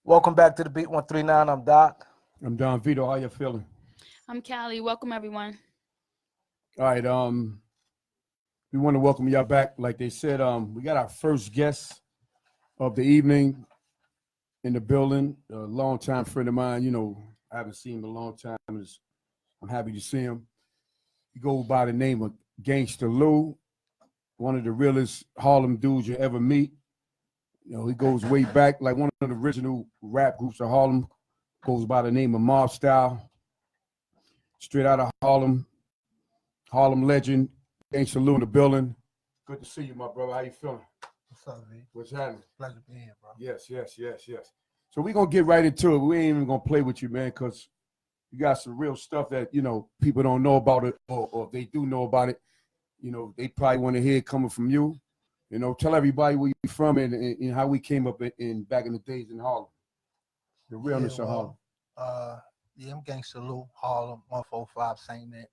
Welcome back to the Beat 139. I'm Doc. I'm Don Vito. How you feeling? I'm Callie. Welcome, everyone. All right. We want to welcome y'all back. Like they said, we got our first guest of the evening in the building. A longtime friend of mine. I haven't seen him in a long time. I'm happy to see him. He goes by the name of Gangsta Lou, one of the realest Harlem dudes you ever meet. He goes way back, like one of the original rap groups of Harlem. Goes by the name of Mob Style. Straight out of Harlem. Harlem legend. Gangsta Lou in the building. Good to see you, my brother. How you feeling? What's up, V? What's happening? Pleasure being here, bro. Yes. So we're going to get right into it. We ain't even going to play with you, man, because you got some real stuff that, people don't know about it, or if they do know about it, they probably want to hear it coming from you. Tell everybody where you're from and how we came up in back in the days in Harlem. The realness of Harlem. I'm Gangsta Lou, Harlem, 145 St. Nick.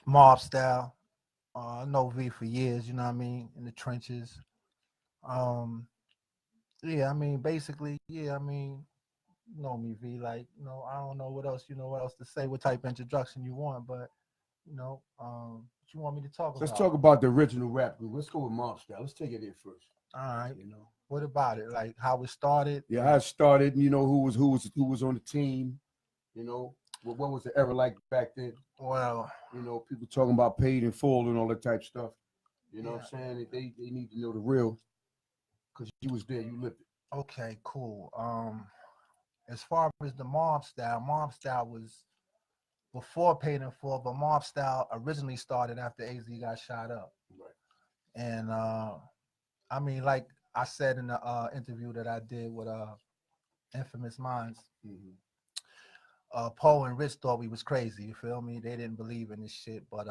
Mob Style. I know V for years, you know what I mean, in the trenches. Basically, you know me, V. Like, I don't know what else to say, what type of introduction you want, but, what you want me to talk about? Let's talk about the original rap group. Let's go with Mob Style. Let's take it there first. All right. What about it? Like how it started? Yeah, how it started, who was on the team, what was the era like back then? Well, people talking about paid in full and all that type of stuff. You know what I'm saying? They need to know the real, because you was there, you lived it. Okay, cool. As far as the Mob Style was before Paid in Full, but Mob Style originally started after AZ got shot up. Right. And like I said in the interview that I did with Infamous Minds, Poe and Rich thought we was crazy, you feel me? They didn't believe in this shit, but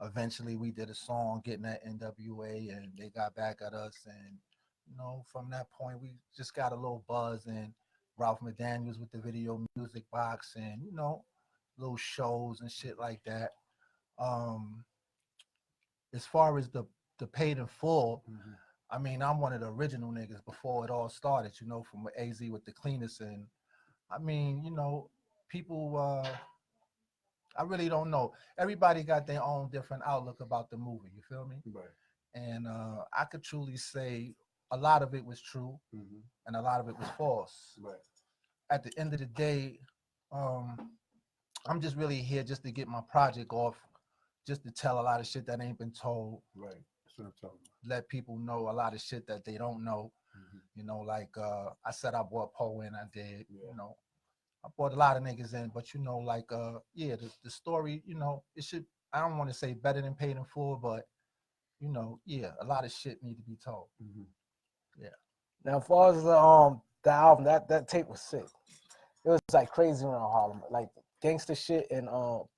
eventually we did a song getting at NWA and they got back at us, and from that point we just got a little buzz, and Ralph McDaniels with the video music box, and little shows and shit like that. As far as the Paid in Full, I'm one of the original niggas before it all started, from AZ with the cleanest. And people, I really don't know. Everybody got their own different outlook about the movie, you feel me? Right. And I could truly say a lot of it was true and a lot of it was false. Right. At the end of the day, I'm just really here just to get my project off, just to tell a lot of shit that ain't been told. Right. That's what I'm talking about. Let people know a lot of shit that they don't know. I said I brought Poe in, I did, I brought a lot of niggas in, but the story, it should, I don't want to say better than Paid in Full, but a lot of shit need to be told. Yeah. Now, as far as the album, that tape was sick. It was like crazy around Harlem, like gangster shit, and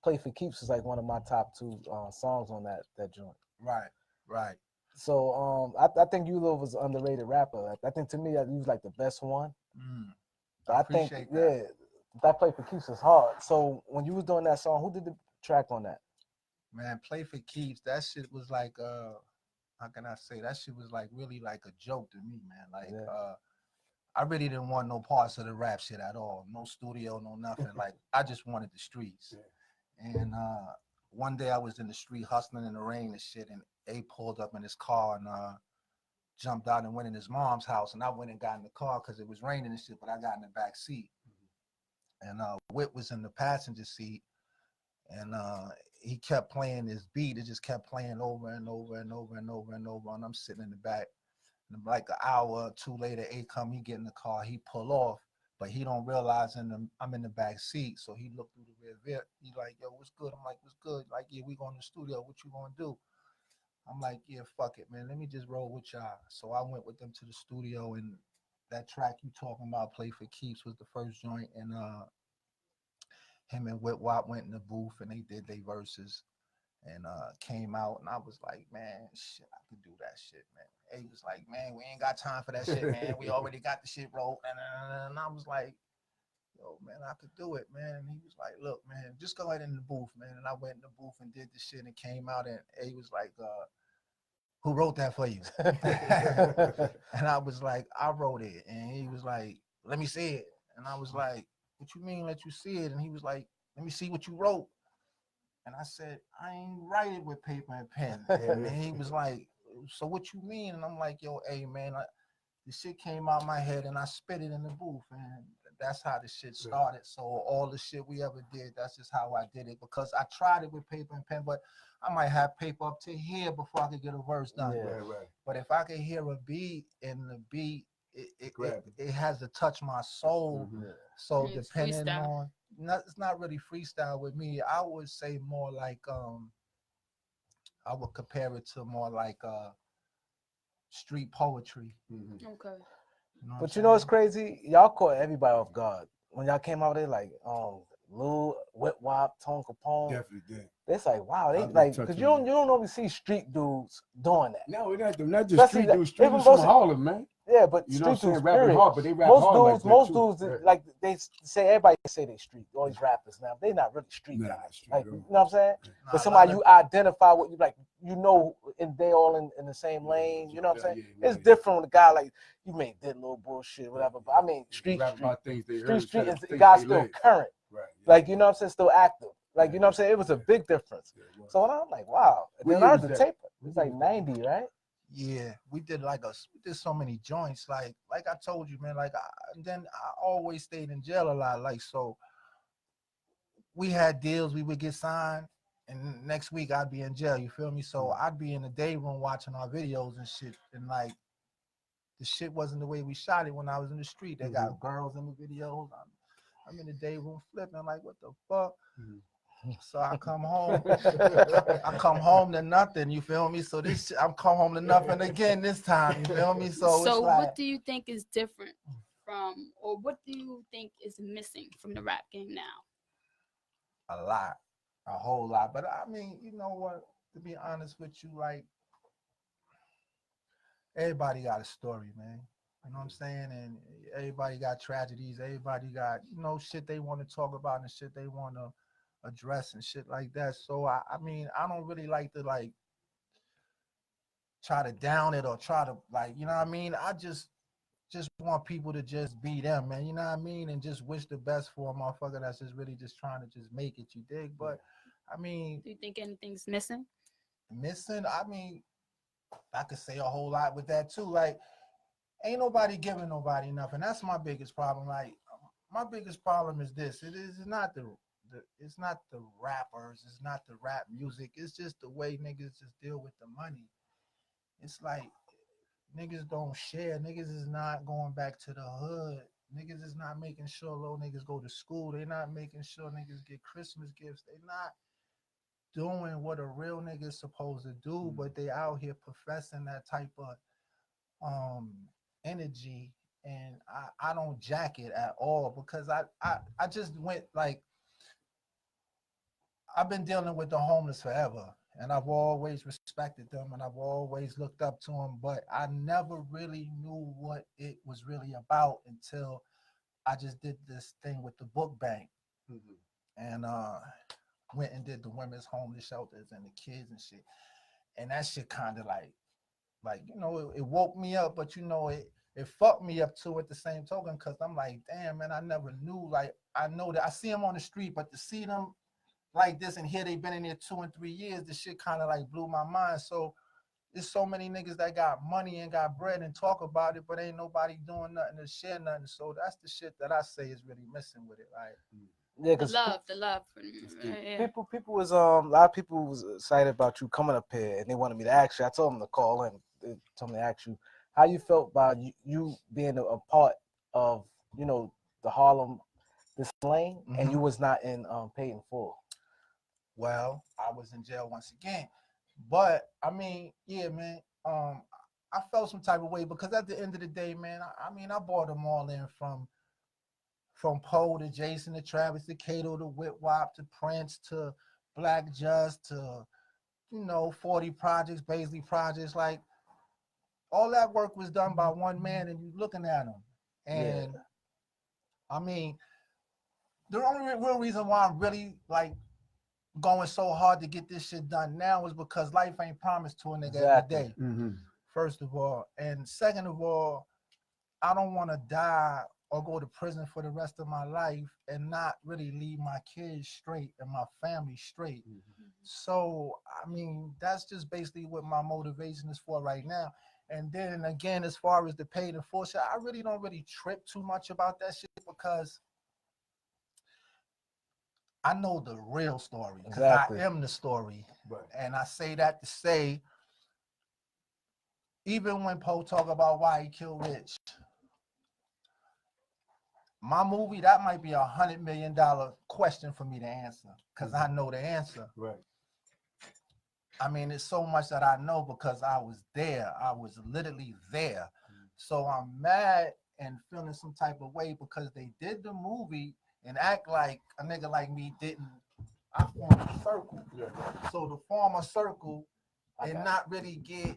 Play for Keeps was like one of my top two songs on that joint. Right. So I think you Lil was an underrated rapper. I think to me that he was like the best one. I think that. That Play for Keeps is hard. So when you was doing that song, who did the track on that? Man, Play for Keeps, that shit was like how can I say, that shit was like really like a joke to me, man. Like I really didn't want no parts of the rap shit at all. No studio, no nothing. Like I just wanted the streets. And one day I was in the street hustling in the rain and shit, and A pulled up in his car and jumped out and went in his mom's house, and I went and got in the car because it was raining and shit, but I got in the back seat. And Whit was in the passenger seat, and he kept playing this beat. It just kept playing over and over and over and over and over, and I'm sitting in the back. And like an hour or two later, A come, he get in the car, he pull off, but he don't realize I'm in the back seat. So he looked through the rear view. He like, yo, what's good? I'm like, what's good? Like, yeah, we going to the studio. What you gonna do? I'm like, yeah, fuck it, man. Let me just roll with y'all. So I went with them to the studio, and that track you talking about, Play for Keeps, was the first joint. And him and Whit Wop went in the booth and they did their verses, and came out, and I was like, man, shit, I could do that shit, man. He was like, man, we ain't got time for that shit, man. We already got the shit rolled. And I was like, yo, man, I could do it, man. And he was like, look, man, just go ahead in the booth, man. And I went in the booth and did the shit and came out, and he was like, who wrote that for you? And I was like, I wrote it. And he was like, let me see it. And I was like, what you mean let you see it? And he was like, let me see what you wrote. And I said, I ain't write it with paper and pen. And he was like, so what you mean? And I'm like, yo, hey man, the shit came out my head and I spit it in the booth, and that's how the shit started. So all the shit we ever did, that's just how I did it, because I tried it with paper and pen, but I might have paper up to here before I could get a verse done. Yeah. Right. But if I could hear a beat, and the beat, it has to touch my soul. Mm-hmm. So It's depending freestyle. on, it's not really freestyle with me. I would say more like I would compare it to more like street poetry. Mm-hmm. Okay. You know But you know what's crazy? Y'all caught everybody off guard when y'all came out there, like Lou, Whip Wop, Tone Capone. Definitely did. It's like, wow, they I've been like, because touching you don't normally see street dudes doing that. No, not just Especially street dudes. Street even dudes from most- Harlem, man. Yeah, but You know what street I'm saying? dudes, Rapping period. hard, but they rap Most hard dudes, like that most too. dudes, Right. like they say, everybody say they street. All these rappers now, they not really street Nah, guys. street Like, at you all. know what I'm saying? Nah, But a somebody lot you of- identify with, you like, you know, and they all in the same lane. You know what I'm saying? Yeah, It's different when a guy like you may did little bullshit, whatever. But I mean, street Rap about things they heard. street instead of is things God's they still lived. current. Right. Like, you know what I'm saying, still active. Like, Yeah. you know what I'm saying? It was a big difference. Yeah, it was. So when I'm like, wow. And What then year I heard was the that? tape. It was like 90, right? Yeah, we did so many joints. Like I told you, man. Then I always stayed in jail a lot. Like, so we had deals. We would get signed, and next week I'd be in jail. You feel me? So I'd be in the day room watching our videos and shit, and like the shit wasn't the way we shot it when I was in the street. They got girls in the videos. I'm in the day room flipping. I'm like, what the fuck? So I come home. I come home to nothing. You feel me? So I'm come home to nothing again this time. You feel me? So it's like, what do you think is different from, or what do you think is missing from the rap game now? a whole lot. But I mean, you know what? To be honest with you, like everybody got a story, man. You know what I'm saying? And everybody got tragedies. Everybody got, shit they want to talk about and shit they want to address and shit like that. So I mean, I don't really like to like try to down it or try to like, you know what I mean? I just want people to just be them, man. You know what I mean? And just wish the best for a motherfucker that's just really just trying to just make it, you dig? But I mean, Do you think anything's missing? I mean, I could say a whole lot with that too. Like, ain't nobody giving nobody enough, and that's my biggest problem. Like, my biggest problem is this: it's not the rappers, it's not the rap music, it's just the way niggas just deal with the money. It's like niggas don't share. Niggas is not going back to the hood. Niggas is not making sure little niggas go to school. They're not making sure niggas get Christmas gifts. They're not doing what a real nigga is supposed to do, but they out here professing that type of energy, and I don't jack it at all, because I just went like, I've been dealing with the homeless forever, and I've always respected them and I've always looked up to them, but I never really knew what it was really about until I just did this thing with the book bank. And went and did the women's homeless shelters and the kids and shit, and that shit kind of like it woke me up, but it fucked me up too at the same token, because I'm like, damn, man, I never knew. Like, I know that I see them on the street, but to see them like this and here they've been in there 2 and 3 years, this shit kind of like blew my mind. So there's so many niggas that got money and got bread and talk about it, but ain't nobody doing nothing to share nothing. So that's the shit that I say is really missing with it. Like, Yeah, The because love. Yeah. people was a lot of people was excited about you coming up here, and they wanted me to ask you. I told them to call in. They told me to ask you how you felt about you being a part of the Harlem, this lane, and you was not in paid in full. well, I was in jail once again, but I mean, yeah, man. I felt some type of way, because at the end of the day, man, I mean, I brought them all in from Poe to Jason to Travis to Kato to Whip Wop to Prince to Black Just to 40 projects, Baisley projects. Like, all that work was done by one man, and you looking at him. And I mean, the only real reason why I'm really like going so hard to get this shit done now is because life ain't promised to a nigga Exactly. every day. Mm-hmm. First of all, and second of all, I don't want to die or go to prison for the rest of my life and not really leave my kids straight and my family straight. Mm-hmm. So, I mean, that's just basically what my motivation is for right now. And then again, as far as the paid in full shit, I really don't really trip too much about that shit because I know the real story because Exactly. I am the story. Right. And I say that to say, even when Poe talk about why he killed Rich, my movie, that might be $100 million question for me to answer because I know the answer. Right. I mean, it's so much that I know because I was there. I was literally there. So I'm mad and feeling some type of way because they did the movie and act like a nigga like me didn't. I formed a circle. Yeah. So to form a circle and not really get,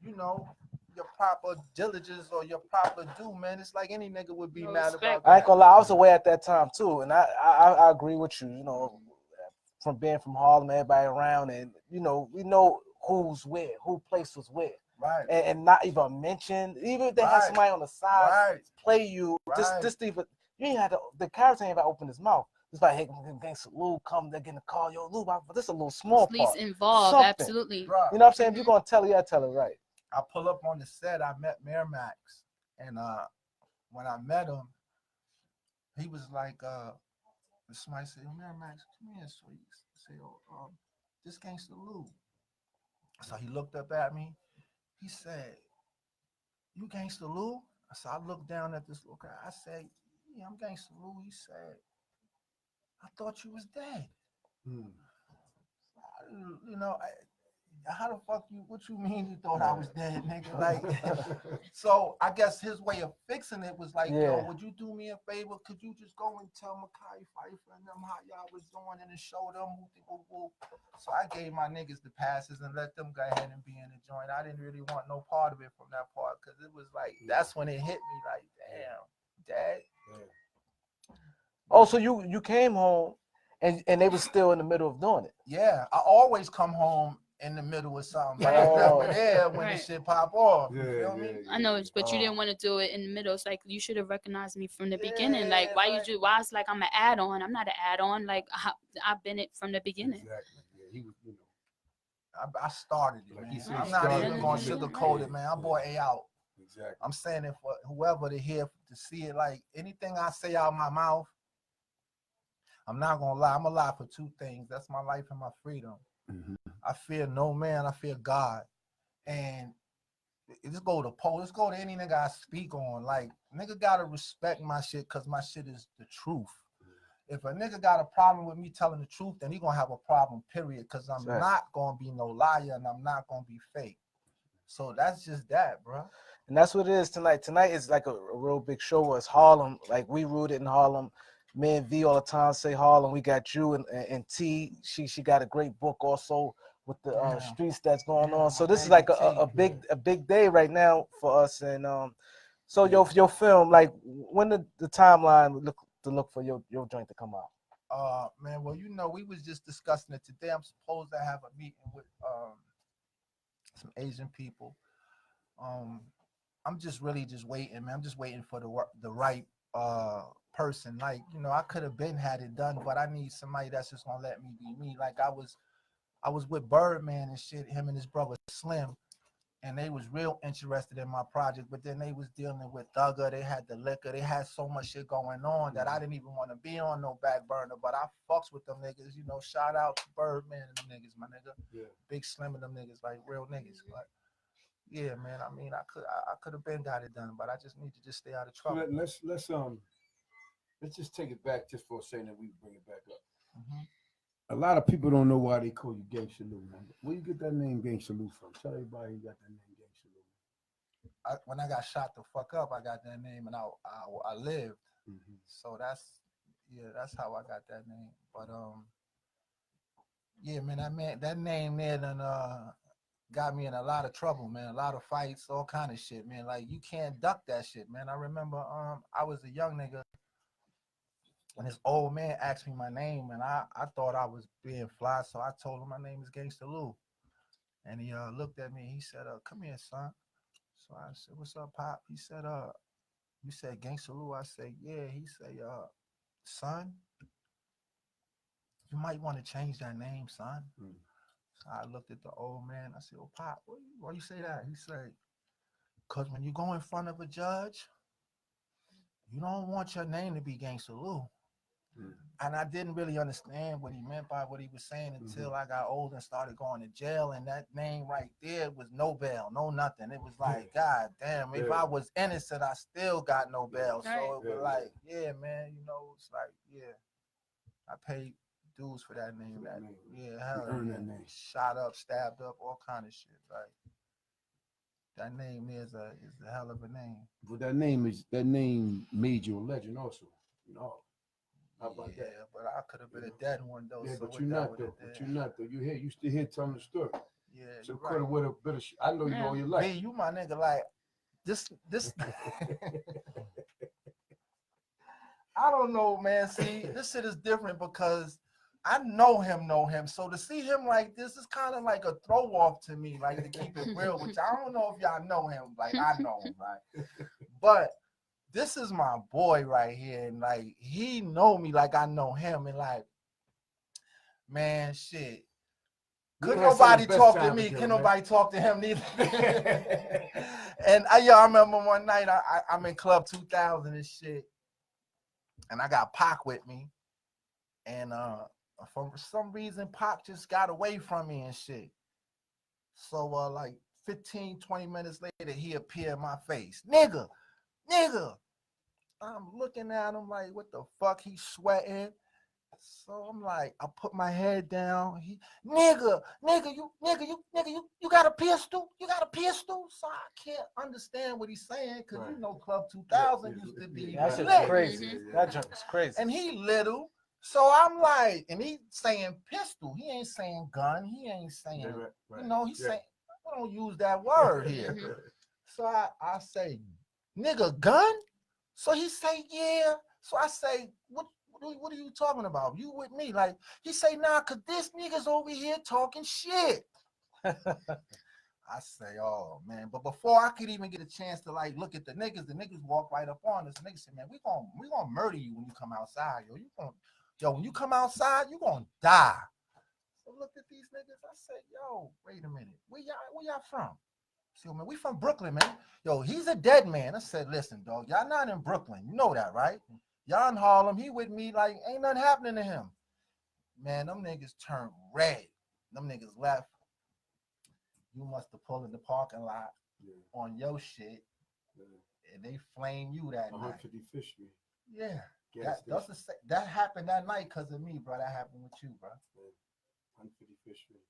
you know, your proper diligence or your proper due, man, it's like any nigga would be No mad respect. about that. I ain't gonna lie, I was away at that time too, and I agree with you. You know, from being from Harlem, everybody around, and you know, we know who's where, who place was where, Right. and not even mention, even if they had Right. somebody on the side Right. play you, Right. just even you ain't had to, the character ain't even open his mouth. It's like, hey, Gangsta Lou, come, they're gonna call yo Lou. This is a little small At least part. involved, Something. absolutely. Bruh, You know what I'm saying? If you're gonna tell it, I tell it right. I pull up on the set. I met Miramax, and when I met him, he was like, somebody said, Miramax, come here, so he said, this Gangsta Lou. So he looked up at me. He said, you Gangsta Lou? So I looked down at this little guy. I said, yeah, I'm Gangsta Lou. He said, I thought you was dead. You know, how the fuck what you mean you thought I was dead, nigga? Like, so I guess his way of fixing it was like, yo, would you do me a favor? Could you just go and tell Makai Pfeiffer and them how y'all was doing and show them who. So I gave my niggas the passes and let them go ahead and be in the joint. I didn't really want no part of it from that part because it was like, that's when it hit me like, damn, dad. Oh, so you came home and they was still in the middle of doing it. Yeah, I always come home in the middle of something. But I was never there when the shit pop off. You feel me? I know, but you didn't want to do it in the middle. It's like you should have recognized me from the beginning. Like, why it's like I'm an add-on? I'm not an add-on. Like I've been it from the beginning. Exactly. Yeah, he was, you know. I started it, Like man. I'm not even gonna sugarcoat it, man. I bought A out. Exactly. I'm saying it for whoever to hear to see it. Like anything I say out of my mouth, I'm not gonna lie. I'm gonna lie for two things. That's my life and my freedom. Mm-hmm. I fear no man. I fear God. And just go to Poe. Let's go to any nigga I speak on. Like nigga gotta respect my shit because my shit is the truth. If a nigga got a problem with me telling the truth, then he gonna have a problem, period. Because I'm not gonna be no liar and I'm not gonna be fake. So that's just that, bro. And that's what it is tonight. Tonight is like a real big show. It's Harlem. Like we rooted in Harlem. Me and V all the time say Harlem. We got you and T. She got a great book also with the streets that's going on. So this is like a big day right now for us. And so your film, like when the timeline look for your joint to come out. Man, well, you know, we was just discussing it today. I'm supposed to have a meeting with some Asian people. I'm just really just waiting, man. I'm just waiting for the right person. Like, you know, I could have been had it done, but I need somebody that's just gonna let me be me. Like I was with Birdman and shit, him and his brother Slim, and they was real interested in my project, but then they was dealing with Thugger, they had the liquor, they had so much shit going on that I didn't even want to be on no back burner, but I fucks with them niggas, you know, shout out to Birdman and them niggas, my nigga. Yeah. Big Slim and them niggas, like real niggas, but yeah, man, I mean, I could have been got it done, but I just need to just stay out of trouble. Let's just take it back just for a second and we bring it back up. Mm-hmm. A lot of people don't know why they call you Gangsta Lou, man. Where you get that name Gangsta Lou from? Tell everybody you got that name Gangsta Lou. When I got shot the fuck up, I got that name and I lived. Mm-hmm. So that's how I got that name. But yeah, man, that name there done got me in a lot of trouble, man. A lot of fights, all kind of shit, man. Like you can't duck that shit, man. I remember I was a young nigga And this old man asked me my name, and I thought I was being fly, so I told him my name is Gangsta Lou. And he looked at me. He said, "Come here, son." So I said, "What's up, Pop?" He said, "You said Gangsta Lou?" I said, "Yeah." He said, "Son, you might want to change that name, son." So I looked at the old man. I said, "Oh, Pop, why you say that?" He said, "Because when you go in front of a judge, you don't want your name to be Gangsta Lou." And I didn't really understand what he meant by what he was saying until I got old and started going to jail. And that name right there was no bail, no nothing. It was like, God damn, if I was innocent, I still got no bail. So it was like, yeah, man, you know, it's like, yeah, I paid dues for that name. That, yeah, hell, that name. Shot up, stabbed up, all kind of shit. Like, that name is a hell of a name. But that name made you a legend also, you know. How about that? But I could have been a dead one though. Yeah, so but you're not though. But you're not though. You're here. You still here telling the story. Yeah. So could have with a bit of. I know you all your life. B, you my nigga. Like this. I don't know, man. See, this shit is different because I know him. So to see him like this is kind of like a throw off to me. Like, to keep it real, which I don't know if y'all know him. Like, I know him, right? But this is my boy right here, and like he know me like I know him, and like, man, shit. Could nobody talk to me? Can nobody talk to him neither? And I remember one night I'm in Club 2000 and shit, and I got Pac with me, and for some reason Pac just got away from me and shit. So like 15, 20 minutes later, he appeared in my face, nigga. I'm looking at him like, what the fuck? He's sweating. So I'm like, I put my head down. He, nigga, you got a pistol? You got a pistol? So I can't understand what he's saying because you know Club 2000 used to be. That shit's crazy. That junk's crazy. And he little. So I'm like, and he saying pistol. He ain't saying gun. He ain't saying, you know, he's saying, we don't use that word here. So I say, nigga, gun? So he say, yeah. So I say, what are you talking about? You with me? Like, he say, nah, cause this nigga's over here talking shit. I say, oh man. But before I could even get a chance to like look at the niggas walk right up on us. The niggas say, man, we gonna murder you when you come outside, yo. When you come outside, you gonna die. So look at these niggas. I said, yo, wait a minute. Where y'all from? See, man, we from Brooklyn, man. Yo, he's a dead man. I said, listen, dog, y'all not in Brooklyn. You know that, right? Y'all in Harlem. He with me, like, ain't nothing happening to him. Man, them niggas turned red. Them niggas left. You must have pulled in the parking lot on your shit, and they flame you that night. 155th Street. Yeah. That happened that night because of me, bro. That happened with you, bro. 155th Street.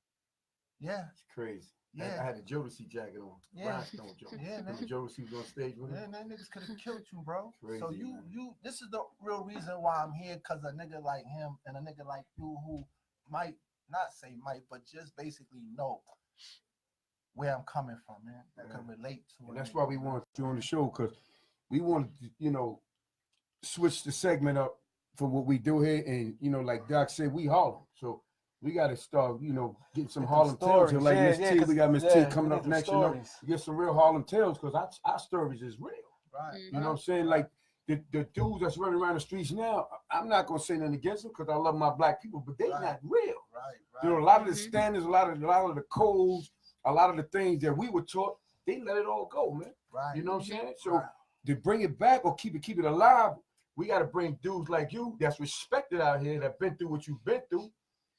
Yeah. It's crazy. Yeah. I had a Jodeci jacket on. Yeah. Rhinestone Joe. Yeah, man. Jodeci was on stage with him. Yeah, that niggas could have killed you, bro. Crazy, so you this is the real reason why I'm here, because a nigga like him and a nigga like you who might not say might, but just basically know where I'm coming from, man. That can relate to it. And that's why we wanted you on the show, because we wanted to, you know, switch the segment up for what we do here. And, you know, like Doc said, we Harlem. So we got to start, you know, get some Harlem tales. Like Miss T, we got Miss T coming up next, you know, get some real Harlem tales, because our stories is real. Right. You know what I'm saying? Like the dudes that's running around the streets now, I'm not going to say nothing against them because I love my black people, but they not real. Right. You know, a lot of the standards, a lot of the codes, a lot of the things that we were taught, they let it all go, man. Right. You know what I'm saying? So to bring it back or keep it alive, we got to bring dudes like you that's respected out here, that been through what you've been through.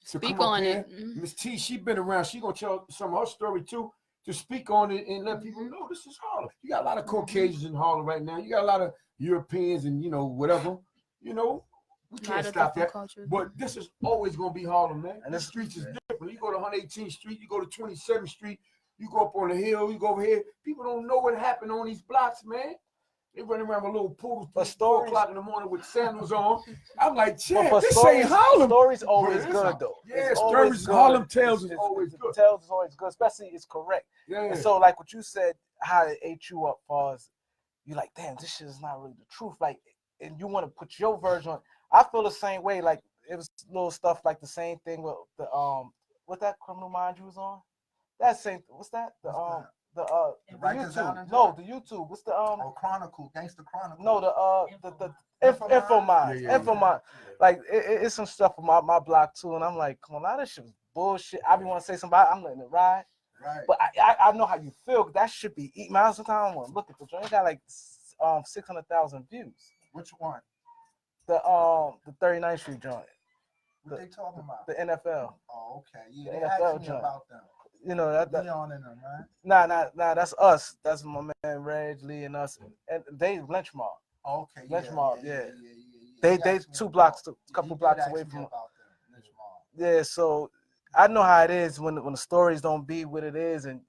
Speak on it. Miss T, she been around. She gonna tell some of her story too, to speak on it and let people know this is Harlem. You got a lot of Caucasians in Harlem right now. You got a lot of Europeans and, you know, whatever. You know, we can't stop that. Cultures. But this is always gonna be Harlem, man. And the streets is different. You go to 118th Street, you go to 27th Street, you go up on the hill, you go over here. People don't know what happened on these blocks, man. They running around with little poodles till 4 o'clock in the morning with sandals on. I'm like, champ, this ain't Harlem. Stories always good, though. Yeah, stories, Harlem tales is always good. Tales is always good, especially it's correct. Yeah. And so, like what you said, how it ate you up, far as you're like, damn, this shit is not really the truth. Like, and you want to put your version on. I feel the same way. Like it was little stuff like the same thing with the what that Criminal Mind you was on. That same what's that the Rikers YouTube. Island No, joint? the YouTube. What's the Chronicle, Gangsta Chronicle. No, the Info Minds. Yeah, yeah, Info yeah. Minds. Like it's some stuff on my block too, and I'm like, come on, a lot of shit was bullshit. I be want to say somebody, I'm letting it ride. Right. But I know how you feel. That should be eating. Man, sometimes I want to look at the joint. It got like 600,000 views. Which one? The 39th Street joint. What they talking about? The NFL. Oh, okay. The Yeah, they NFL asked me joint. about them. You know that. Leon and them, right? Nah. That's us. That's my man Reg Lee and us. And they lynch mob. Oh, okay. Lynch mob. Yeah. They They asked me 2 about- blocks, a he couple did blocks ask away me from. about them, Lynch mob. Yeah. So I know how it is when the stories don't be what it is, and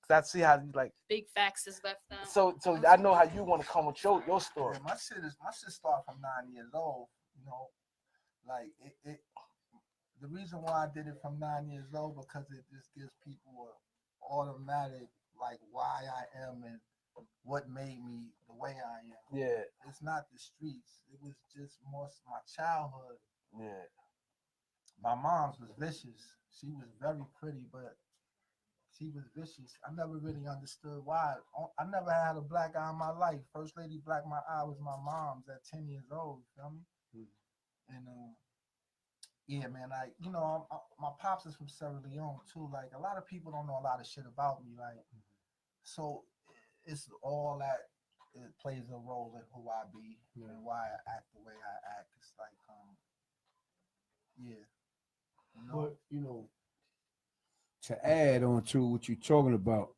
I see how you like. Big facts is left out. So I know how you want to come with your story. Yeah, my shit start from 9 years old. You know, like it. The reason why I did it from 9 years old because it just gives people a automatic like why I am and what made me the way I am. Yeah. It's not the streets. It was just more my childhood. Yeah. My mom's was vicious. She was very pretty, but she was vicious. I never really understood why. I never had a black eye in my life. First lady black my eye was my mom's at 10 years old. You feel me? Mm-hmm. And yeah, man. Like my pops is from Sierra Leone too. Like a lot of people don't know a lot of shit about me. Like, so it's all that it plays a role in who I be and why I act the way I act. It's like yeah. But to add on to what you're talking about,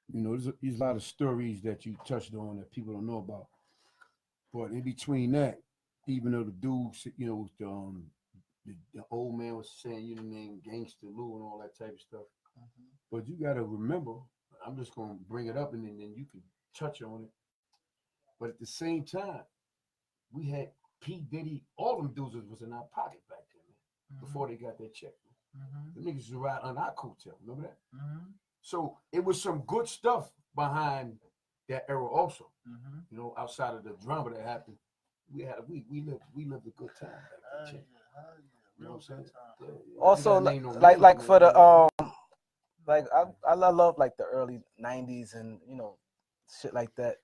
there's a lot of stories that you touched on that people don't know about. But in between that, even though the dudes, the old man was saying, name Gangsta Lou and all that type of stuff. Mm-hmm. But you got to remember, I'm just going to bring it up and then you can touch on it. But at the same time, we had P. Diddy, all them dudes was in our pocket back then, man, mm-hmm. before they got their check. Mm-hmm. The niggas was right on our coattail, remember that? Mm-hmm. So it was some good stuff behind that era also. Mm-hmm. Outside of the drama that happened, we lived a good time back then. You know what I'm saying? Yeah. Also, like for the like I love like the early '90s and shit like that.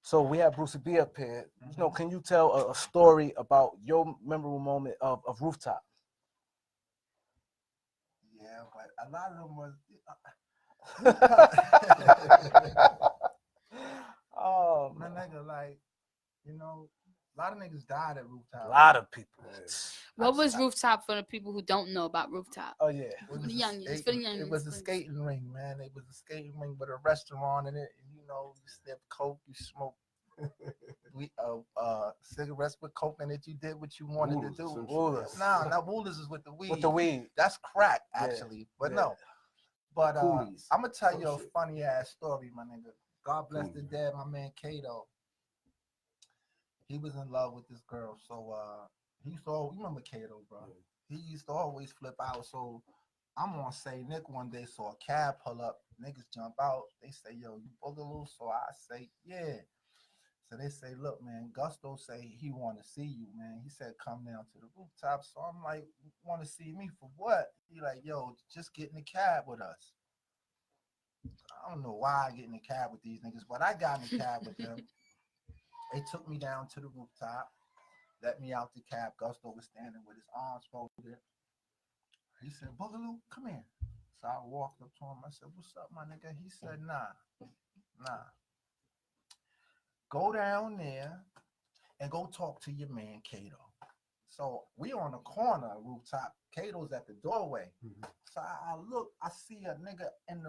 So we have Brucey B up here. Can you tell a story about your memorable moment of Rooftop? Yeah, but a lot of them was. Oh, my nigga, like, a lot of niggas died at Rooftop. A lot of people. What was Rooftop for the people who don't know about Rooftop? Oh, yeah. For the youngins. It was a skating ring, man. It was a skating ring with a restaurant in it. And, you sniff coke, you smoke cigarettes with coke in it. You did what you wanted to do. Woolers. Nah, Woolers is with the weed. With the weed. That's crack, actually. Yeah. But no. But I'm going to tell you a funny-ass story, my nigga. God bless the dead, my man Kato. He was in love with this girl, so he used to always, you remember Kato, bro? He used to always flip out. So I'm on Say Nick one day saw a cab pull up, niggas jump out. They say, yo, you boogaloo? So I say, yeah. So they say, look, man, Gusto say he want to see you, man. He said, come down to the rooftop. So I'm like, want to see me for what? He like, yo, just get in the cab with us. I don't know why I get in the cab with these niggas, but I got in the cab with them. They took me down to the rooftop, let me out the cab. Gusto was standing with his arms folded. He said, Boogaloo, come here. So I walked up to him. I said, what's up, my nigga? He said, nah. Go down there and go talk to your man, Kato. So we on the corner rooftop. Kato's at the doorway. Mm-hmm. So I look, I see a nigga in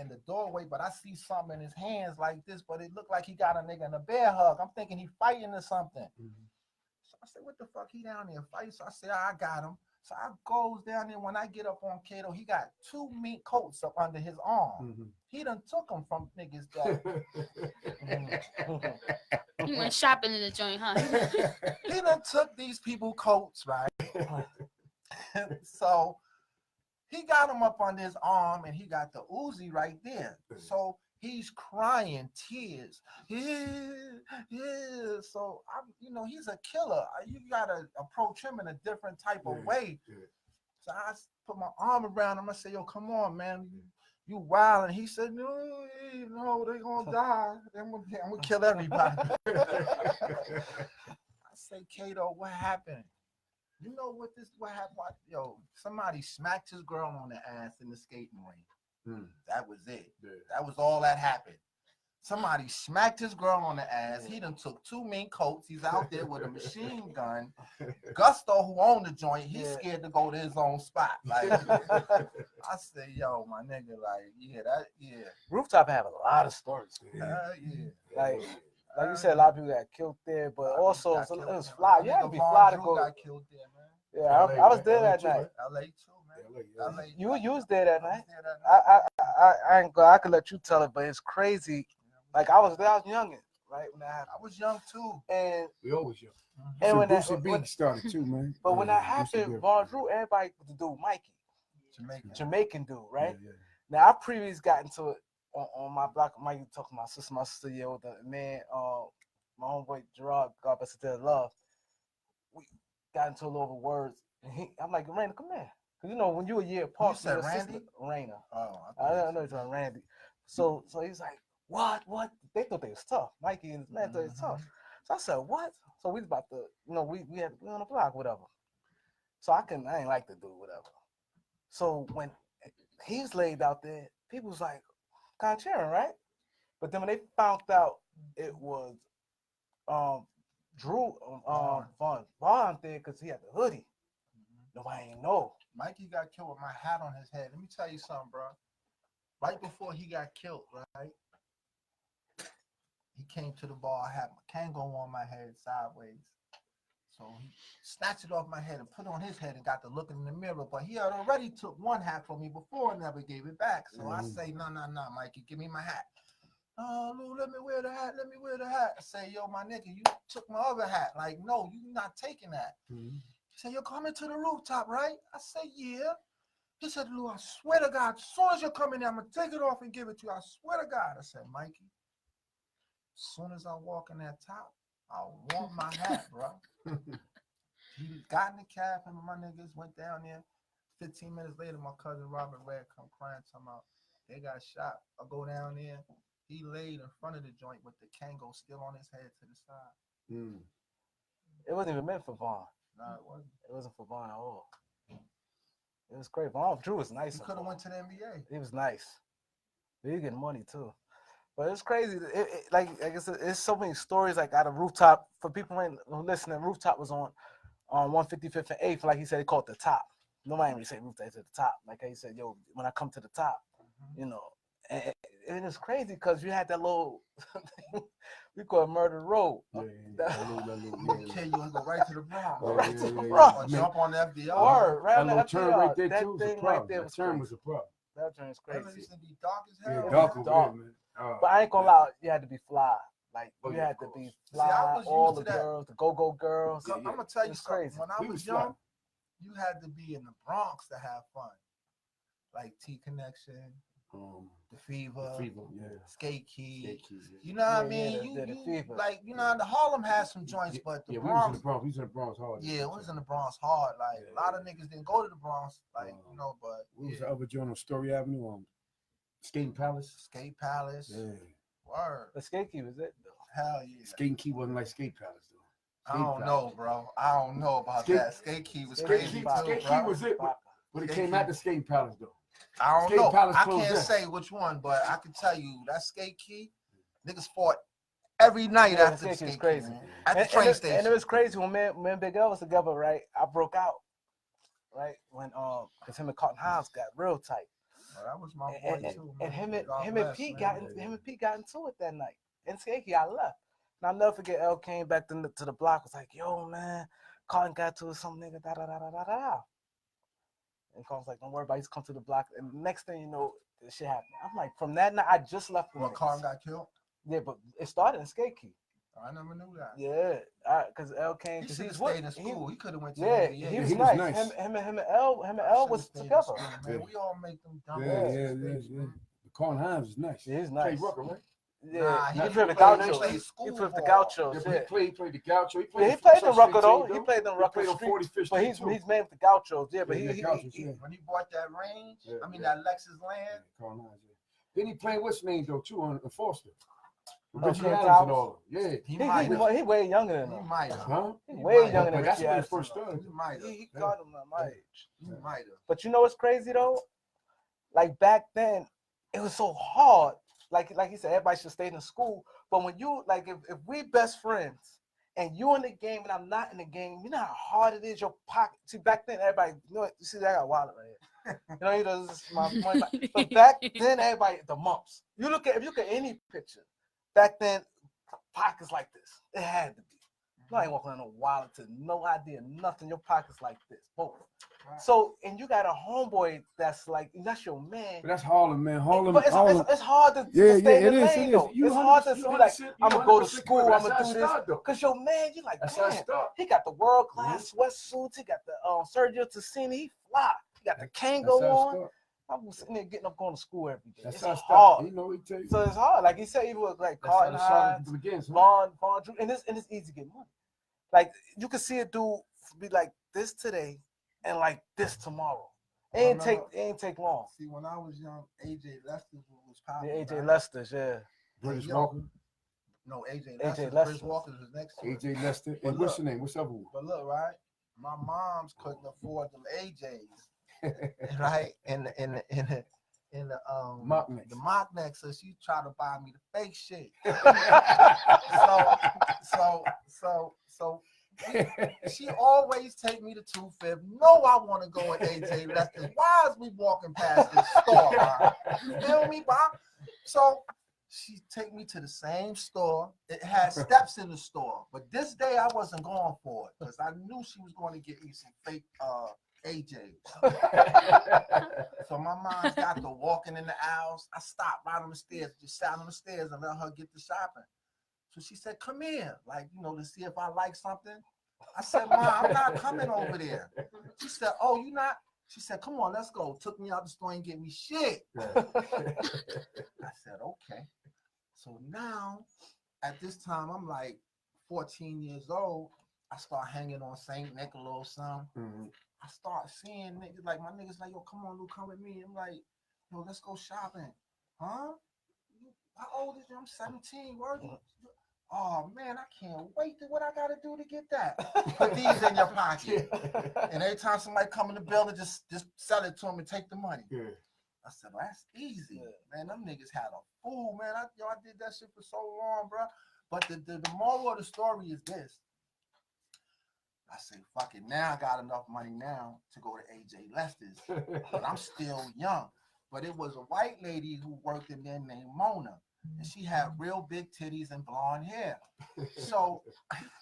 the doorway, but I see something in his hands like this, but it looked like he got a nigga in a bear hug. I'm thinking he fighting or something. Mm-hmm. So I said, what the fuck he down there fighting? So I said, I got him. So I goes down there. When I get up on Kato, he got 2 mink coats up under his arm. Mm-hmm. He done took them from niggas that. He went shopping in the joint, huh? He done took these people coats, right? So he got him up under his arm and he got the Uzi right there. So he's crying tears. Yeah. nigga, so he's a killer. You gotta approach him in a different type of way. Yeah. So I put my arm around him. I said, yo, come on, man. You wild. And he said, no, they gonna die. I'm gonna kill everybody. I say, Kato, what happened? You know what happened? Yo, somebody smacked his girl on the ass in the skating ring. That was it. Yeah. That was all that happened. Somebody smacked his girl on the ass. He done took 2 mink coats. He's out there with a machine gun. Gusto, who owned the joint, he's scared to go to his own spot. Like, I say, yo, my nigga, like, Rooftop have a lot of stories. Like you said, a lot of people got killed there, but also it was fly. You had to be fly to go. Got killed there, man. Yeah, I was there that night. LA too, man. You was there that night. I ain't gonna. I could let you tell it, but it's crazy. Like I was there, I was youngin', right? When that happened. I was young too, and we always young. And so when Brucey B started too, man. But when that happened, Von Drew, everybody the dude Mikey, Jamaican dude, right? Yeah. Now I previously got into it on my block. Mikey talking to my sister, with the man, my homeboy Gerard, God bless his love. We got into a little over words, and I'm like, Raina, come here, because when you a year apart, you said Randy, Raina. Oh, I don't know, it's on Randy. So he's like, what? They thought they was tough. Mikey and his man thought they was tough. So I said, what? So we was about to, we had to be on the block, whatever. So I ain't like to do whatever. So when he's laid out there, people was like, kind of cheering, right? But then when they found out it was Drew Vaughn there because he had the hoodie, nobody ain't know. Mikey got killed with my hat on his head. Let me tell you something, bro. Right before he got killed, right? He came to the bar, I had my Kango on my head sideways. So he snatched it off my head and put it on his head and got to looking in the mirror. But he had already took one hat from me before and never gave it back. So I say, no, Mikey, give me my hat. Oh, Lou, let me wear the hat. I say, yo, my nigga, you took my other hat. Like, no, you not taking that. He said, you're coming to the rooftop, right? I said, yeah. He said, Lou, I swear to God, as soon as you're coming in, I'm going to take it off and give it to you. I swear to God. I said, Mikey, as soon as I walk in that top, I want my hat, bro. He got in the cab, him and my niggas went down there. 15 minutes later, my cousin Robert Red come crying, talking about they got shot. I go down there. He laid in front of the joint with the Kango still on his head to the side. It wasn't even meant for Vaughn. No, it wasn't. It wasn't for Vaughn at all. It was great. Vaughn Drew was nice. He could have went to the NBA. He was nice. He was getting money too. But it's crazy. Like I said, there's so many stories like out of Rooftop. For people who listening, Rooftop was on 155th and 8th. Like he said, he called it the top. Nobody really say Rooftop, he said the top. Like he said, yo, when I come to the top, and it's crazy because you had that little we call it Murder Road. Okay, you want to go right to the Bronx. Right to the Bronx. Jump on the FDR. Word, right on the turn right there that too. Thing right there was a problem. That turn is crazy. That used to be dark as hell. Yeah, dark over there, man. But I ain't gonna lie, you had to be fly. Like you had to be fly. See, all the girls, the go-go girls. I'm gonna tell you something. Crazy. When I was young, you had to be in the Bronx to have fun. Like T Connection, the Fever, Skate Key. You know what I mean? You like the Harlem had some joints, but the Bronx. We was in the Bronx hard. Yeah, we was in the Bronx hard. Like a lot of niggas didn't go to the Bronx, like but what was the other joint on Story Avenue? Skating Palace. Skate Palace. Yeah. Word. The Skate Key was it though. Hell yeah. Skating Key wasn't like Skate Palace though. I don't know, bro. I don't know about that. Skate Key was crazy too, Skate Key was it, but it came out the Skating Palace though. I don't know. I can't say which one, but I can tell you that Skate Key, niggas fought every night after the Skate Key. Crazy. At the train station. And it was crazy when me and Big L was together, right? I broke out, right? When because him and Cotton House got real tight. That was my boy too. And him and Pete got into it that night. And Skate Key, I left. And I'll never forget. L came back to the block. Was like, yo, man, Cotton got to some nigga. Da da da da da da. And Carl's like, don't worry about it. He's come to the block. And the next thing you know, this shit happened. I'm like, from that night, I just left. Well, Carl got killed? Yeah, but it started in Skate Key. I never knew that. Yeah, because L came. He should have stayed in school. He could have went to the NBA. He was nice. Him and L was together. Man, we all make them dumb. Yeah. The Carl Himes is nice. He's nice. Rucker, right? Yeah, Nah, he played the played Gauchos. school He played the ball. Gauchos. Yeah, Yeah, he played the Gaucho. he played the Rucker though. He played the Rucker played on Street. 45th But Street, he's made with the Gauchos. Yeah, but Yeah, he Gauchos, yeah. When he bought that range, Yeah, I mean yeah. that Lexus land. Carl Hines, yeah. Then he played what's name though too on Foster. Richie King Adams Towers? and all. Yeah. he way younger than He him. might have. Huh? He He way might younger have. than But that's Richie when he Adams. first started. He might have. He got him at my age. He might have. But you know what's crazy though? Like back then, it was so hard. Like he said, everybody should stay in school. But when you like, if we best friends and you in the game and I'm not in the game, you know how hard it is. Your pocket. See, back then everybody, you know what? You see, I got a wallet right here. You know, he does this is my money. But back then, everybody the mumps. If you look at any picture, back then, pockets like this. It had to be. You ain't walking on no wallet to no idea, nothing. Your pockets like this, both. Right. So, and you got a homeboy that's like, that's your man. But that's Harlem, man. Harlem. But it's hard to yeah, stay in the it lane, is. though. It's hard to be like, I'm going to go to school, I'm going to do this. Because your man, you like, man, he got the world-class sweatsuits, he got the Sergio Tacchini, he fly. He got the Kango on. I'm sitting there getting up going to school every day. It's hard. You know, so it's hard. Like he said, he was like Carlton Hines, Vaughn Drew, and it's easy to get money. Like you can see a dude be like this today and like this tomorrow. It ain't take long. See, when I was young, AJ Lester was popular. Yeah, AJ Lester's, yeah. British Walker. No, AJ Lester. British Walker was next to it. AJ Lester. And what's your name? What's up? But look, right? My moms couldn't afford them AJs. Right? In the mock neck, so she tried to buy me the fake shit. so she always take me to 2-5. No, I want to go with AJ Lester. Why is we walking past this store, Bob? You feel me, Bob? So she take me to the same store. It had steps in the store, but this day I wasn't going for it because I knew she was going to get me some fake AJs. So my mom got to walking in the aisles. I stopped right on the stairs, just sat on the stairs and let her get the shopping. So she said, come here, like, you know, to see if I like something. I said, Mom, I'm not coming over there. She said, oh, you not? She said, come on, let's go. Took me out the store and get me shit. I said, okay. So now, at this time, I'm like 14 years old. I start hanging on St. Nicholas, son. I start seeing niggas, like my niggas like, yo, come on, Lou, come with me. I'm like, yo, let's go shopping. Huh? How old is you? I'm 17. Word? Oh, man, I can't wait to what I got to do to get that. Put these in your pocket. And every time somebody come in the building, just sell it to them and take the money. Yeah. I said, well, that's easy. Man, them niggas had a fool, man. I did that shit for so long, bro. But the moral of the story is this. I say, fuck it. Now I got enough money now to go to AJ Lester's. But I'm still young. But it was a white lady who worked in there named Mona. And she had real big titties and blonde hair. So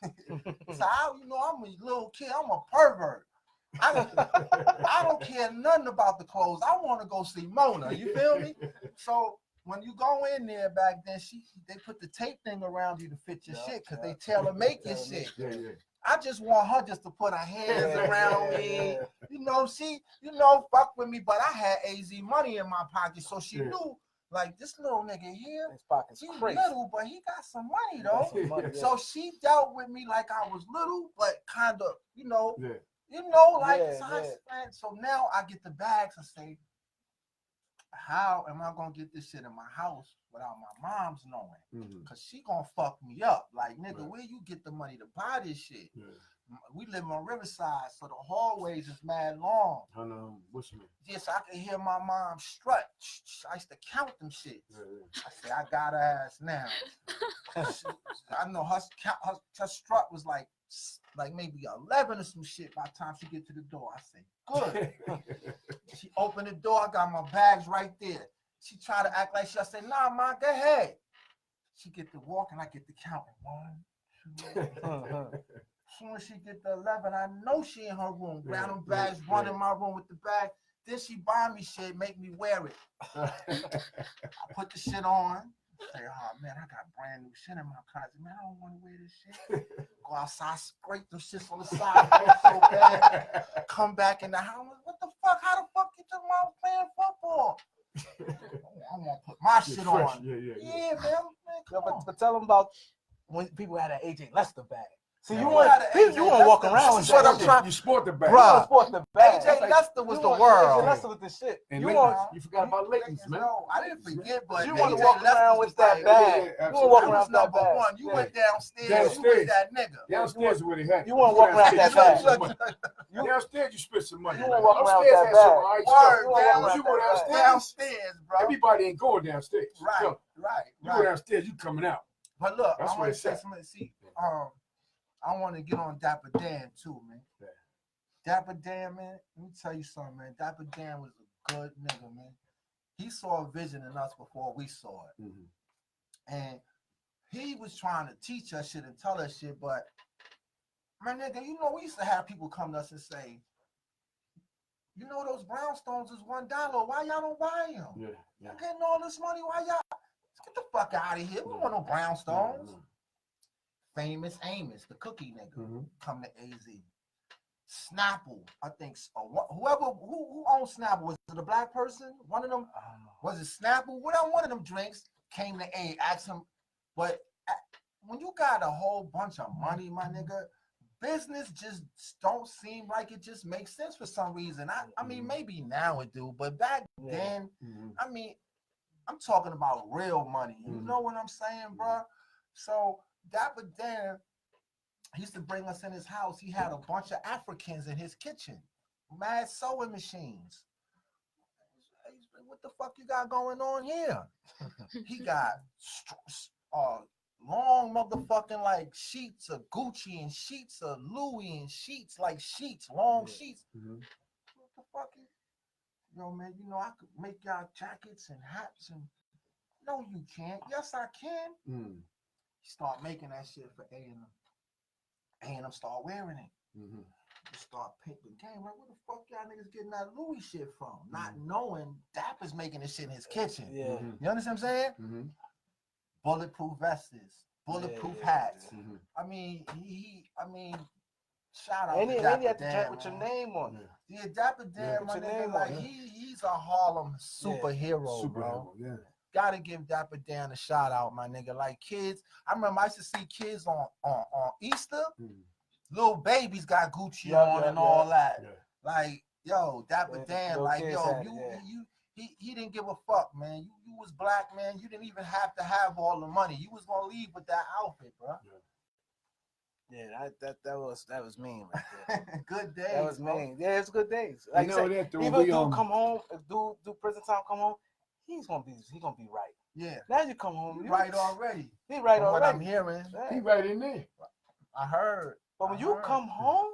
I'm a little kid. I'm a pervert. I don't care nothing about the clothes. I want to go see Mona. You feel me? So when you go in there back then, they put the tape thing around you to fit your shit because they tailor make your shit. I just want her just to put her hands around me. You know, fuck with me, but I had AZ money in my pocket, so she knew. Like, this little nigga here, he's little, but he got some money, though. So she dealt with me like I was little, but kind of, So now I get the bags and say, how am I going to get this shit in my house without my mom's knowing? Because she going to fuck me up. Like, nigga, where you get the money to buy this shit? We live on Riverside, so the hallways is mad long. I know. What's your name? Yes, I can hear my mom strut. I used to count them shit. I say, I got her ass now. I know her strut was like maybe 11 or some shit by the time she get to the door. I say, good. She opened the door. I got my bags right there. She tried to act like I say, nah, ma, go ahead. She get to walk and I get to counting. 1, 2. As soon as she get to 11, I know she in her room. Grab them bags, run in my room with the bag. Then she buy me shit, make me wear it. I put the shit on. Say, oh man, I got brand new shit in my closet. Man, I don't want to wear this shit. Go outside, scrape them shits on the side. So bad. Come back in the house. What the fuck? How the fuck you took my playing football? I want to put my shit on. Yeah, man. But tell them about when people had an AJ Lester bag. See, you Yeah, want to walk around with what that I'm shit. trying. You sport the bag. You want to sport the bag. AJ Lester was the AJ world. Lester with the shit. And You you forgot about Layton's, man. No, I didn't forget, but You AJ want to walk Lester around was with that like, bag. yeah, You want to walk That around was with that number bag. one. You went downstairs. You was Downstairs. that nigga. Downstairs is where they had it. You want to walk around that bag. Downstairs, you spent some money. You want to walk around with Upstairs that had some bag. all right Word, stuff. You go downstairs. downstairs, bro. Everybody ain't going downstairs. Right, So, right. you go downstairs, you coming out. But look, That's I where want to it's say at. something. See, I want to get on Dapper Dan too, man. Yeah. Dapper Dan, man. Let me tell you something, man. Dapper Dan was a good nigga, man. He saw a vision in us before we saw it, and he was trying to teach us shit and tell us shit. But my nigga, you know, we used to have people come to us and say, you know, those brownstones is $1. Why y'all don't buy them? Yeah. Y'all getting all this money. Why y'all? Get the fuck out of here. We don't want no brownstones. Famous Amos, the cookie nigga, come to AZ. Snapple, I think. Whoever who owns Snapple, was it a black person? One of them, was it Snapple? One of them drinks came to A. Asked him, but when you got a whole bunch of money, my nigga, business just don't seem like it just makes sense for some reason. I mean, maybe now it do, but back then, I mean, I'm talking about real money. You know what I'm saying, bro? So Dapper Dan, he used to bring us in his house. He had a bunch of Africans in his kitchen, mad sewing machines. What the fuck you got going on here? He got long motherfucking like sheets of Gucci and sheets of Louis and sheets, like sheets, long sheets. What the fuck is? Yo, man, you know I could make y'all jackets and hats and no, you can't. Yes, I can. Start making that shit for A&M. A&M start wearing it. Start picking game. Like, where the fuck y'all niggas getting that Louis shit from? Not knowing Dapper's making this shit in his kitchen. Yeah. You understand what I'm saying? Bulletproof vests, bulletproof hats. I mean, shout out to Dapper Dan. You have to drink with your name on it. Yeah, Dapper Dan, my nigga, like he's a Harlem superhero, bro. Yeah. Gotta give Dapper Dan a shout out, my nigga. Like kids, I remember I used to see kids on Easter, little babies got Gucci on and all that. Yeah. Like, yo, Dapper Dan, like, yo, he didn't give a fuck, man. You was black, man. You didn't even have to have all the money. You was gonna leave with that outfit, bro. Yeah, that was mean right there. Good days. That was mean. Yeah, it's good days. Like you know that even if dude come home, do prison time come home, he's gonna be right. Yeah. Now you come home, you right already. He right From already. What I'm hearing. He right in there. I heard. But when you come home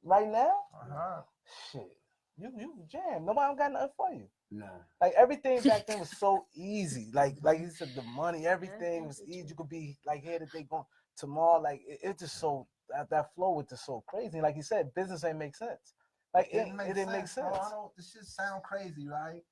right now, shit, you jam. Nobody got nothing for you. Nah. Like everything back then was so easy. Like you said, the money, everything was easy. You could be like here today, going tomorrow. Like it just so that flow was just so crazy. Like you said, business ain't make sense. Like it didn't make sense. I know this shit sound crazy, right?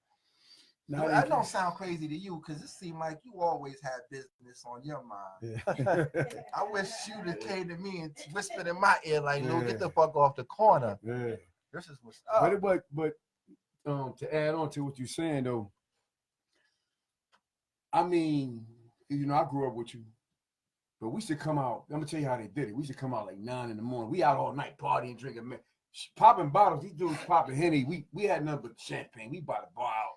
No, I don't sound crazy to you because it seemed like you always had business on your mind. Yeah. I wish you'd have came to me and whispered in my ear like, "No, get the fuck off the corner." Yeah. This is what's up. But to add on to what you're saying though, I mean, you know, I grew up with you, but we used to come out. I'm gonna tell you how they did it. We used to come out like 9 in the morning. We out all night partying, drinking, popping bottles. These dudes popping Henny. We had nothing but champagne. We bought a bar out.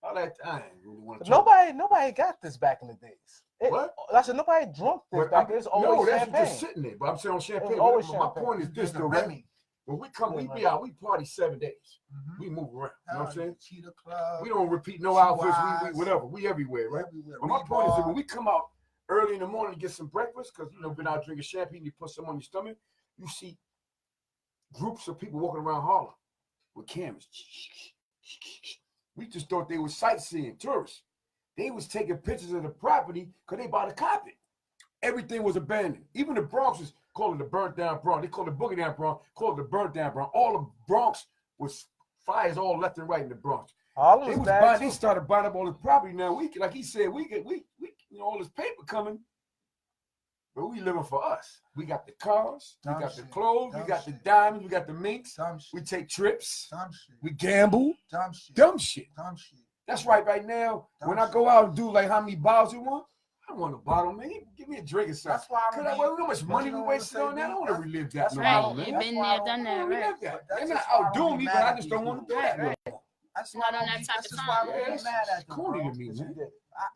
All that time. Really nobody got this back in the days. What? I said nobody drunk this back then. It's always that's champagne. just sitting there. But I'm saying on champagne. My point is this though, right? When we come, we be out. We party 7 days. We move around. You know what I'm saying? Cheetah Club. We don't repeat no outfits. We whatever. We everywhere, right? But my point is that when we come out early in the morning to get some breakfast, because you know, been out drinking champagne, you put some on your stomach, you see groups of people walking around Harlem with cameras. We just thought they were sightseeing tourists. They was taking pictures of the property because they about to cop it. Everything was abandoned. Even the Bronx was called it the burnt down Bronx. They called it Boogie Down Bronx, called it the burnt down Bronx. All the Bronx was fires all left and right in the Bronx. They started buying up all the property now. We, like he said, we you know, all this paper coming, but we living for us. We got the cars, we got the clothes, we got the diamonds, we got the minks. We take trips, we gamble, dumb shit. That's right now, when I go out and do like how many bottles you want, I want a bottle, man. Give me a drink or something. That's why I don't How much money we wasted on that? I don't want to relive that that's no Right, more, you man. been there, done that, right? They're not outdoing me, but I just don't want to do that no Right. more. That's Not why on I that don't type that's of just why I time. don't Yeah, be that's mad at them, corny bro. to me, man.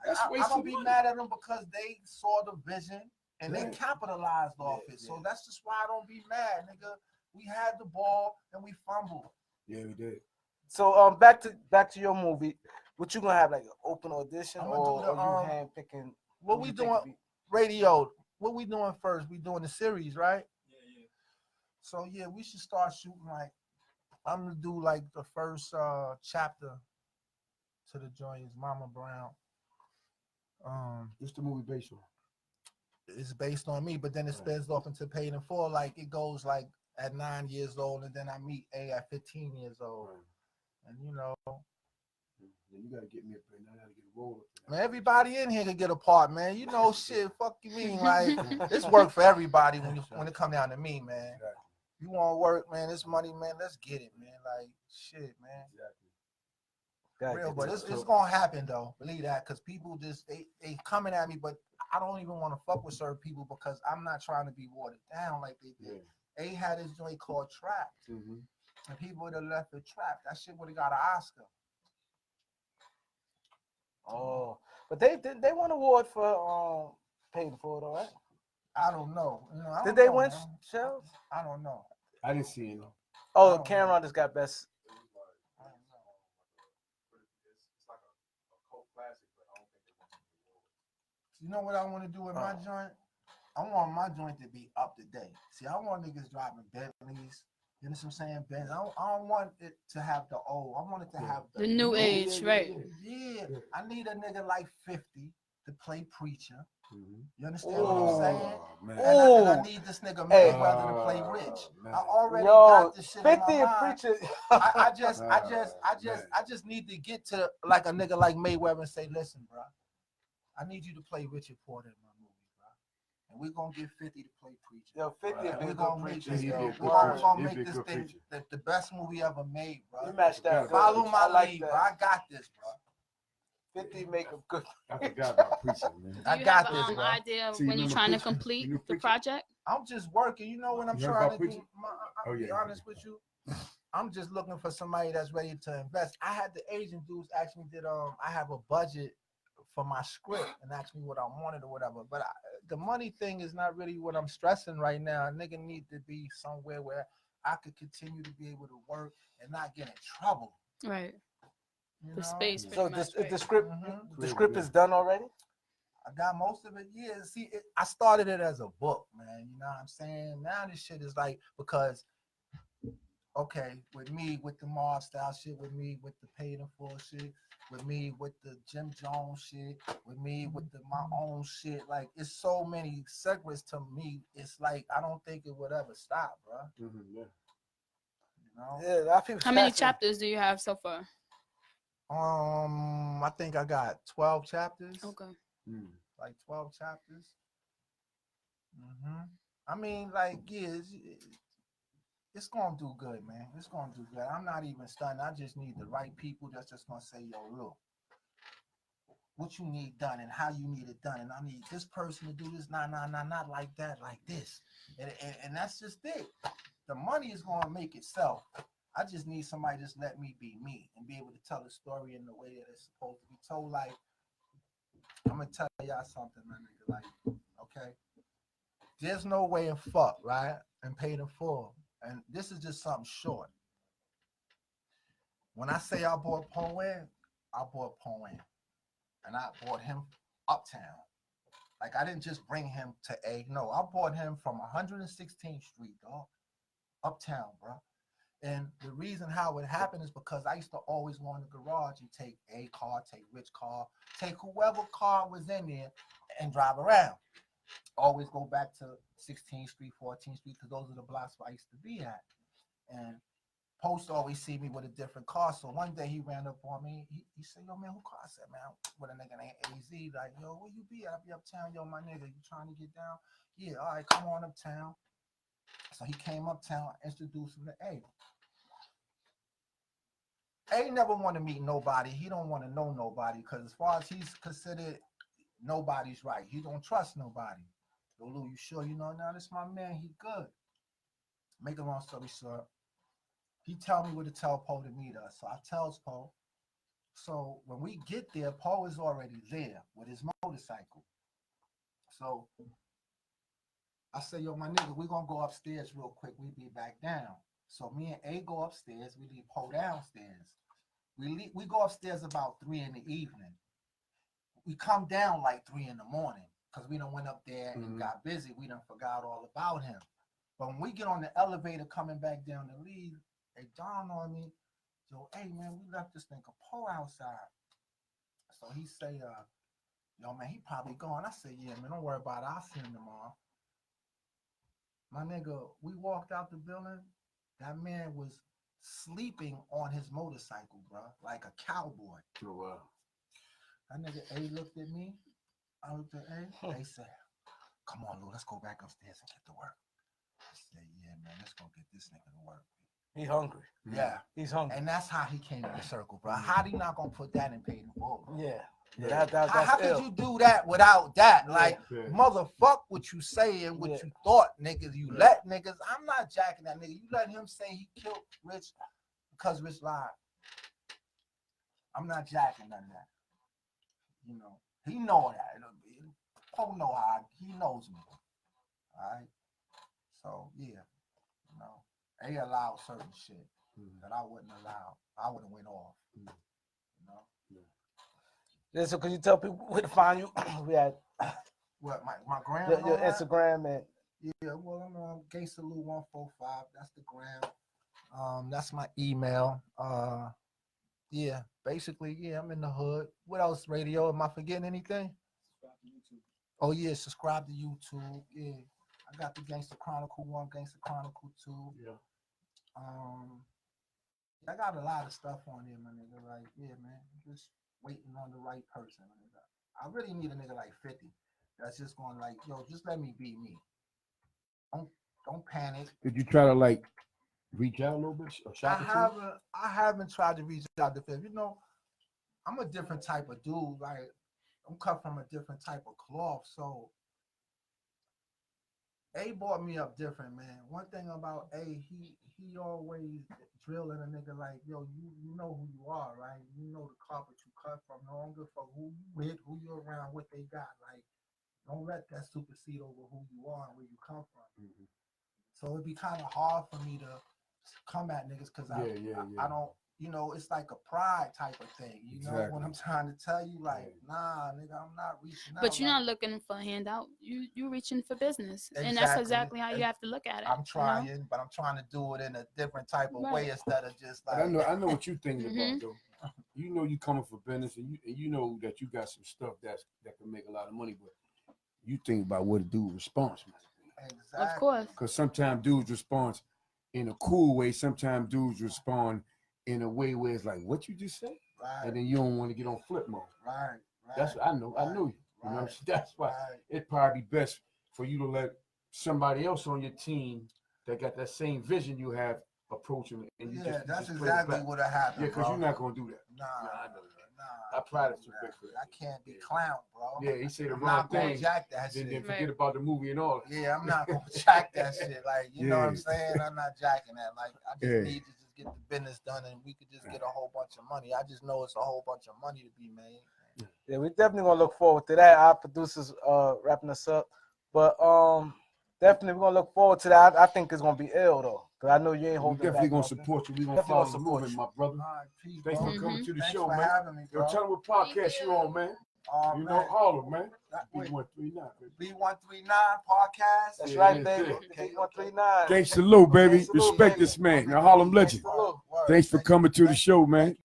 That's I wasted don't be money. mad at them because they saw the vision and Yeah. they capitalized off it. So that's just why I don't be mad, nigga. We had the ball and we fumbled. Yeah, we did. So back to your movie. What you gonna have, like an open audition, I'm gonna do the, or you hand picking? What we doing? Radio. What we doing first? We doing the series, right? Yeah. So yeah, we should start shooting. Like I'm gonna do like the first chapter to the joint is Mama Brown. What's the movie based on? It's based on me, but then it spins off into Paid in Full. Like it goes like at 9 years old, and then I meet A at 15 years old, and you know. Then you gotta get me up there. Now I gotta get a roll up. Man, everybody in here can get a part, man. You know, shit. Fuck you mean, like it's work for everybody when it come down to me, man. You want to work, man? This money, man. Let's get it, man. Like shit, man. Real, but it's gonna happen though. Believe that, because people just they coming at me, but I don't even want to fuck with certain people because I'm not trying to be watered down like they did. A had this joint called Trapped, and people would have left it Trapped. That shit would have got an Oscar. Oh, but they won an award for Paid in Full, though, right? I don't know. You know, I Did don't they know, win man. shells? I don't know. I didn't see it. Oh, Cameron just got best. You know what I want to do with my joint? I want my joint to be up to date. See, I want niggas driving Bentleys. You know what I'm saying? Benz. I don't want it to have the old. I want it to have The new age, right? Yeah. I need a nigga like 50 to play preacher. You understand what I'm saying? Man. And I need this nigga Mayweather to play rich. Man. I already got this shit 50 in my and mind. preacher. I just need to get to like a nigga like Mayweather and say, listen, bro, I need you to play Richard Porter in my movie, bro. And we're gonna get 50 to play preacher. Yo, 50 and we're gonna make preacher. this, Yo, we're gonna make this thing the best movie ever made, bro. You match that. Follow good. my I like lead, that. bro. I got this, bro. 50 make a good. I forgot about preaching, man. Do I you got have this, an bro. idea So you when you're remember trying to preaching? complete You knew the preaching? project? I'm just working. You know when I'm You heard trying about to do. preaching? I'll be honest with you. I'm just looking for somebody that's ready to invest. I had the agent dudes ask me, I have a budget for my script and ask me what I wanted or whatever. But the money thing is not really what I'm stressing right now. A nigga need to be somewhere where I could continue to be able to work and not get in trouble. Right. You The know? space. So Pretty much, the right. script, the script is done already. I got most of it. Yeah, see, I started it as a book, man. You know what I'm saying? Now this shit is like, because, okay, with me, with the mob style shit, with me, with the Paid in Full shit, with me, with the Jim Jones shit, with me, with my own shit. Like, it's so many segments to me. It's like, I don't think it would ever stop, bro. Yeah. You know? Yeah, a lot of people. How many chapters do you have so far? I think I got 12 chapters. Okay. Like 12 chapters. I mean, like, yeah, it's gonna do good, man. It's gonna do good. I'm not even stunned. I just need the right people that's just gonna say, yo, look, what you need done and how you need it done. And I need this person to do this, not like that, like this. And that's just it. The money is gonna make itself. I just need somebody just let me be me and be able to tell the story in the way that it's supposed to be told. Like, I'm gonna tell y'all something, my nigga. Like, okay, there's no way in fuck, right? And Paid in Full. And this is just something short. When I say I bought Poen, I bought Poen. And I bought him uptown. Like, I didn't just bring him to A. No, I bought him from 116th Street, dog. Uptown, bro. And the reason how it happened is because I used to always go in the garage and take A car, take Rich car, take whoever car was in there and drive around. Always go back to 16th Street, 14th Street, because those are the blocks where I used to be at. And Post always see me with a different car. So one day he ran up on me. He said, yo, man, who car? I said, man, with a nigga named AZ. Like, yo, where you be? I be uptown. Yo, my nigga, you trying to get down? Yeah, all right, come on uptown. So he came uptown, introduced him to A. A never want to meet nobody. He don't want to know nobody because as far as he's considered, nobody's right. He don't trust nobody. Yo, Lou, you sure? You know, now this my man. He good. Make a long story short, he tell me where to tell Poe to meet us. So I tells Poe. So when we get there, Poe is already there with his motorcycle. So I say, yo, my nigga, we gonna go upstairs real quick. We be back down. So me and A go upstairs. We leave Poe downstairs. We go upstairs about 3 in the evening. We come down like 3 in the morning because we done went up there and got busy. We done forgot all about him. But when we get on the elevator coming back down to leave, it dawned on me, yo, hey man, we left this nigga Poe outside. So he say, yo man, he probably gone. I said, yeah man, don't worry about it. I'll see him tomorrow. My nigga, we walked out the building. That man was sleeping on his motorcycle, bro, like a cowboy. Oh, wow. That nigga A looked at me. I looked at A. A said, come on, Lou, let's go back upstairs and get to work. I said, yeah, man, let's go get this nigga to work. He hungry. Yeah. He's hungry. And that's how he came to the circle, bro. How he not gonna put that in paid in full? Yeah. Yeah. How could you do that without that? Like, motherfuck what you say and what you thought, niggas. You let niggas. I'm not jacking that nigga. You let him say he killed Rich because Rich lied. I'm not jacking none of that. You know, he know that. Poe know how he knows me. All right. So yeah, you know, they allowed certain shit that I wouldn't allow. I would have went off. You know. Yeah, so could you tell people where to find you? We had what my gram. Your Instagram and yeah. Well, I'm on Gangsta Lou 145. That's the gram. That's my email. Yeah. Basically, yeah. I'm in the hood. What else? Radio? Am I forgetting anything? Subscribe to YouTube. Oh yeah. Subscribe to YouTube. Yeah. I got the Gangsta Chronicle 1, Gangsta Chronicle 2. Yeah. I got a lot of stuff on there, my nigga. Like, yeah, man. Just waiting on the right person. I really need a nigga like 50 that's just going like, yo, just let me be me. Don't panic. Did you try to like reach out a little bit? I haven't tried to reach out to 50. You know, I'm a different type of dude. Like, I'm cut from a different type of cloth. So A brought me up different, man. One thing about A, he always drilling a nigga like, yo, you know who you are, right? You know the carpet you cut from. No longer for who you with, who you around, what they got. Like, don't let that supersede over who you are and where you come from. So it'd be kind of hard for me to come at niggas because I don't, you know, it's like a pride type of thing. You know what I'm trying to tell you? Like, nah, nigga, I'm not reaching out. But you're not looking for a handout. You're reaching for business. And that's exactly how you have to look at it. I'm trying, but I'm trying to do it in a different type of way instead of just like. I know what you're thinking about, though. You know you coming for business, and you know that you got some stuff that can make a lot of money, but you think about what a dude responds, man. Exactly. Of course. Because sometimes dudes respond in a cool way. Sometimes dudes respond in a way where it's like, what you just say? Right. And then you don't want to get on flip mode. Right. That's what I know. I know you. You know, that's why it'd probably be best for you to let somebody else on your team that got that same vision you have approach him. And you that's exactly what happened. Yeah, because you're not gonna do that. Nah, I know that. Nah, I pride is too big for that. I can't be clown, bro. Yeah, he said the I'm wrong not gonna thing. jack that Then shit. forget about the movie and all. Yeah, I'm not gonna jack that shit. Like, you know what I'm saying? I'm not jacking that. Like, I just need to just get the business done and we could just get a whole bunch of money. I just know it's a whole bunch of money to be made. yeah, we definitely gonna look forward to that. Our producers wrapping us up, but definitely we're gonna look forward to that. I think it's gonna be ill though, because I know you ain't holding. We definitely gonna support you. We gonna follow the movement, my brother. Peace, Thanks for coming to the show, man. Having me, bro. Yo, tell them what podcast you on, man. You know Harlem, man. B139, baby. B139 podcast. That's right, baby. B139. Gangsta Lou, baby. Respect this man, the Harlem legend. Thanks for coming to the show, man.